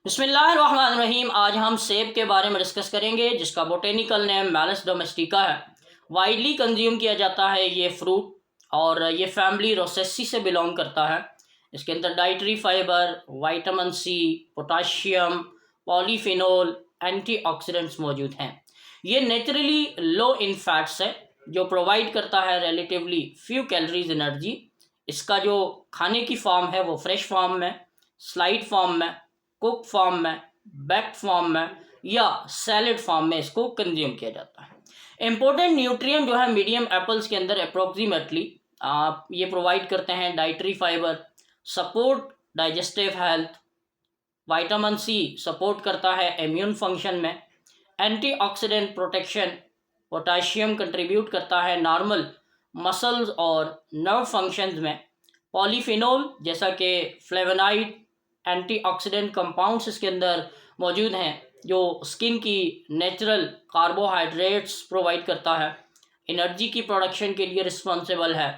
बिस्मिल्लाहिर्रहमानिर्रहीम। आज हम सेब के बारे में डिस्कस करेंगे, जिसका बोटेनिकल नेम मैलस डोमेस्टिका है। वाइडली कंज्यूम किया जाता है ये फ्रूट, और ये फैमिली रोसेसी से बिलोंग करता है। इसके अंदर dietary fibre, vitamin C, potassium, polyphenol, antioxidants मौजूद हैं। ये नेचुरली लो इन फैट्स है, जो प्रोवाइड करता है रिलेटिवली फ्यू कैलोरीज एनर्जी। इसका जो खाने की फॉर्म है वो फ्रेश फॉर्म में, स्लाइड फॉर्म में, कुक फॉर्म में, बैक्ड फॉर्म में या सैलेड फॉर्म में इसको कंज्यूम किया जाता है। इम्पोर्टेंट न्यूट्रिएंट जो है मीडियम एप्पल्स के अंदर अप्रोक्सीमेटली ये प्रोवाइड करते हैं dietary fibre, support digestive health, vitamin C support करता है इम्यून फंक्शन में, एंटीऑक्सीडेंट प्रोटेक्शन, पोटाशियम कंट्रीब्यूट करता है नॉर्मल मसल्स और नर्व फंक्शंस में, पॉलीफिनोल जैसा कि फ्लेवोनाइड, एंटीऑक्सीडेंट कंपाउंड्स इसके अंदर मौजूद हैं जो स्किन की नेचुरल कार्बोहाइड्रेट्स प्रोवाइड करता है, एनर्जी की प्रोडक्शन के लिए रिस्पॉन्सिबल है।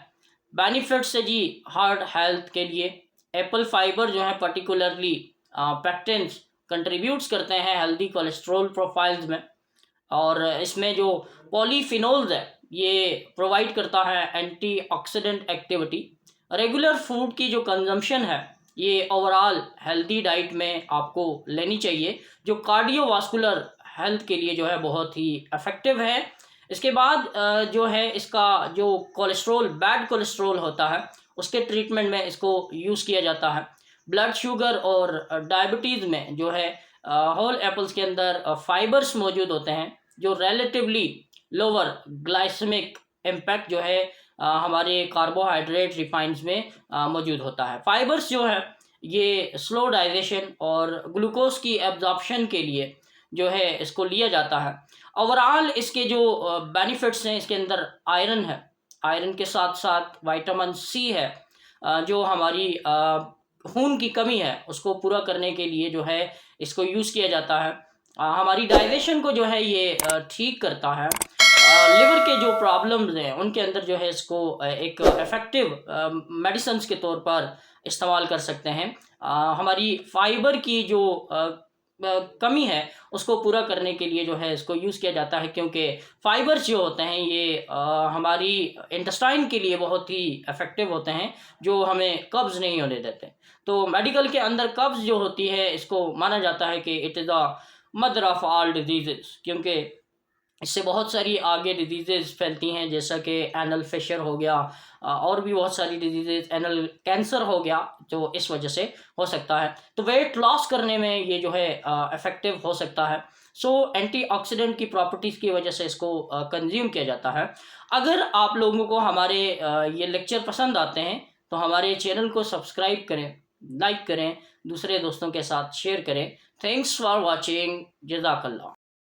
बेनिफिट्स है जी हार्ट हेल्थ के लिए। एप्पल फाइबर जो है पर्टिकुलरली पेक्टिन्स कंट्रीब्यूट्स करते हैं हेल्दी कोलेस्ट्रॉल प्रोफाइल्स में, और इसमें जो पॉलीफिनोल्स है ये प्रोवाइड करता है एंटीऑक्सीडेंट एक्टिविटी। रेगुलर फूड की जो कंजम्पशन है ये ओवरऑल हेल्दी डाइट में आपको लेनी चाहिए, जो कार्डियोवास्कुलर हेल्थ के लिए जो है बहुत ही इफ़ेक्टिव है। इसके बाद जो है इसका जो कोलेस्ट्रॉल, बैड कोलेस्ट्रॉल होता है, उसके ट्रीटमेंट में इसको यूज़ किया जाता है। ब्लड शुगर और डायबिटीज़ में जो है होल एप्पल्स के अंदर फाइबर्स मौजूद होते हैं, जो रिलेटिवली लोअर ग्लाइसेमिक इम्पैक्ट जो है हमारे कार्बोहाइड्रेट रिफाइंस में मौजूद होता है। फाइबर्स जो है ये स्लो डाइजेशन और ग्लूकोज की एब्जॉर्प्शन के लिए जो है इसको लिया जाता है। ओवरऑल इसके जो बेनिफिट्स हैं, इसके अंदर आयरन है, आयरन के साथ साथ विटामिन सी है, जो हमारी खून की कमी है उसको पूरा करने के लिए जो है इसको यूज़ किया जाता है। हमारी डाइजेशन को जो है ये ठीक करता है। लिवर के जो प्रॉब्लम्स हैं उनके अंदर जो है इसको एक इफ़ेक्टिव मेडिसिन्स के तौर पर इस्तेमाल कर सकते हैं। हमारी फाइबर की जो कमी है उसको पूरा करने के लिए जो है इसको यूज़ किया जाता है, क्योंकि फाइबर्स जो होते हैं ये हमारी इंटेस्टाइन के लिए बहुत ही इफ़ेक्टिव होते हैं, जो हमें कब्ज़ नहीं होने देते। तो मेडिकल के अंदर कब्ज़ जो होती है इसको माना जाता है कि it is the mother of all disease, क्योंकि इससे बहुत सारी आगे डिजीज़ेज़ फैलती हैं, जैसा कि एनल फिशर हो गया, और भी बहुत सारी डिजीज़ेज़, एनल कैंसर हो गया, जो इस वजह से हो सकता है। तो वेट लॉस करने में ये जो है इफ़ेक्टिव हो सकता है। सो एंटीऑक्सीडेंट की प्रॉपर्टीज़ की वजह से इसको कंज्यूम किया जाता है। अगर आप लोगों को हमारे ये लेक्चर पसंद आते हैं तो हमारे चैनल को सब्सक्राइब करें, लाइक करें, दूसरे दोस्तों के साथ शेयर करें। Thanks for watching. जज़ाकल्लाह।